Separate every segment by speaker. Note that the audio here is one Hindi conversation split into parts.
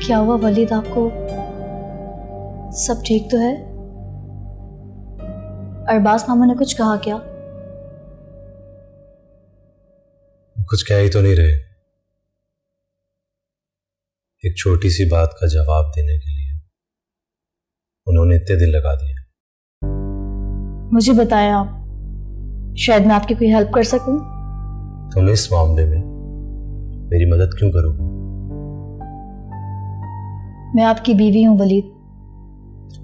Speaker 1: क्या हुआ वलीद, आपको सब ठीक तो है? अरबाज मामा ने कुछ कहा क्या?
Speaker 2: कुछ कह ही तो नहीं रहे। एक छोटी सी बात का जवाब देने के लिए उन्होंने इतने दिन लगा दिए।
Speaker 1: मुझे बताएं आप, शायद मैं आपकी कोई हेल्प कर सकूं।
Speaker 2: तुम इस मामले में मेरी मदद क्यों करोगे?
Speaker 1: मैं आपकी बीवी हूं वलीद,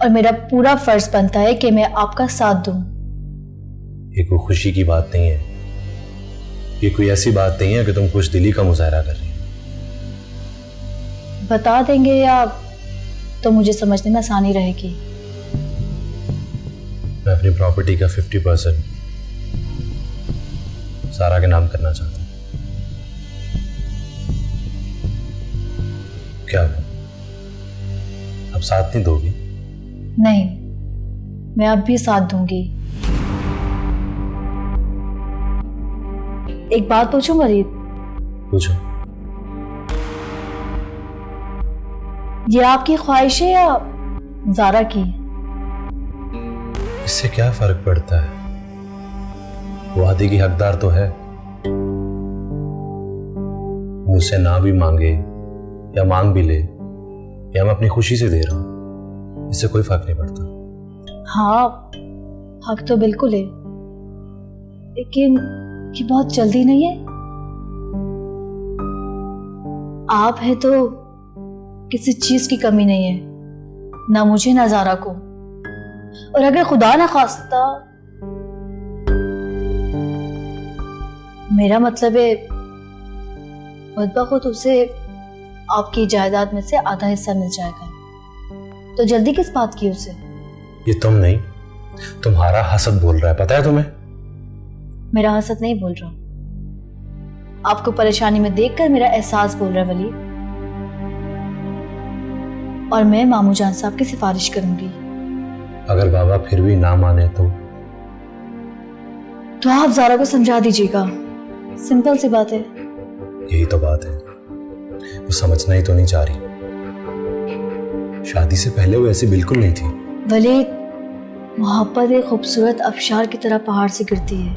Speaker 1: और मेरा पूरा फर्ज बनता है कि मैं आपका साथ दूं।
Speaker 2: ये कोई खुशी की बात नहीं है। ये कोई ऐसी बात नहीं है कि तुम खुश दिली का मुजाहरा कर रही हो।
Speaker 1: बता देंगे या तो मुझे समझने में आसानी रहेगी।
Speaker 2: मैं अपनी प्रॉपर्टी का 50% सारा के नाम करना चाहता हूं। क्या हुआ? अब साथ नहीं दोगी?
Speaker 1: नहीं, मैं अब भी साथ दूंगी। एक बात पूछूं वलीद?
Speaker 2: पूछो।
Speaker 1: ये आपकी ख्वाहिश है या ज़ारा की?
Speaker 2: इससे क्या फर्क पड़ता है? वादे की हकदार तो है। मुझसे ना भी मांगे या मांग भी ले, या मैं अपनी खुशी से दे रहा हूं, इससे कोई फर्क नहीं पड़ता।
Speaker 1: हाँ, हक तो बिल्कुल है, लेकिन ये बहुत जल्दी नहीं है। आप है तो किसी चीज की कमी नहीं है, ना मुझे ना ज़ारा को। और अगर खुदा ना खास्ता, मेरा मतलब है खुद ब खुद उसे आपकी जायदाद में से आधा हिस्सा मिल जाएगा, तो जल्दी किस बात की उसे?
Speaker 2: ये तुम नहीं, तुम्हारा हसद बोल रहा है, पता है तुम्हें?
Speaker 1: मेरा हसद नहीं बोल रहा, आपको परेशानी में देखकर मेरा एहसास बोल रहा है वलीद। और मैं मामू जान साहब की सिफारिश करूंगी।
Speaker 2: अगर बाबा फिर भी ना माने तो
Speaker 1: आप ज़ारा को समझा दीजिएगा, सिंपल सी बात है।
Speaker 2: यही तो बात है, वो समझना ही तो नहीं चाह रही। शादी से पहले वो ऐसी बिल्कुल नहीं थी।
Speaker 1: वलीद, मोहब्बत एक खूबसूरत आबशार की तरह पहाड़ से गिरती है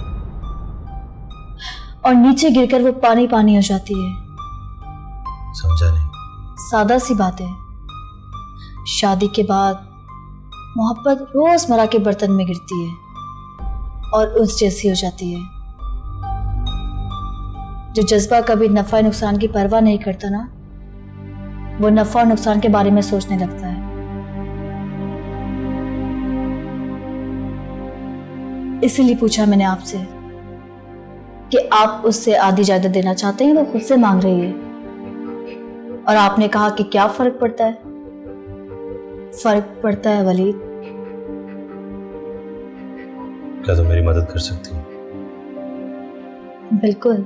Speaker 1: और नीचे गिरकर वो पानी पानी हो जाती है।
Speaker 2: समझा नहीं।
Speaker 1: सादा सी बात है, शादी के बाद मोहब्बत रोजमर्रा के बर्तन में गिरती है और उस जैसी हो जाती है। जो जज्बा कभी नफा नुकसान की परवाह नहीं करता ना, वो नफा और नुकसान के बारे में सोचने लगता है। इसीलिए पूछा मैंने आपसे कि आप उससे आधी जायदाद देना चाहते हैं, वो खुद से मांग रही है। और आपने कहा कि क्या फर्क पड़ता है? फर्क पड़ता है वलीद।
Speaker 2: क्या तुम मेरी मदद कर सकती हो?
Speaker 1: बिल्कुल।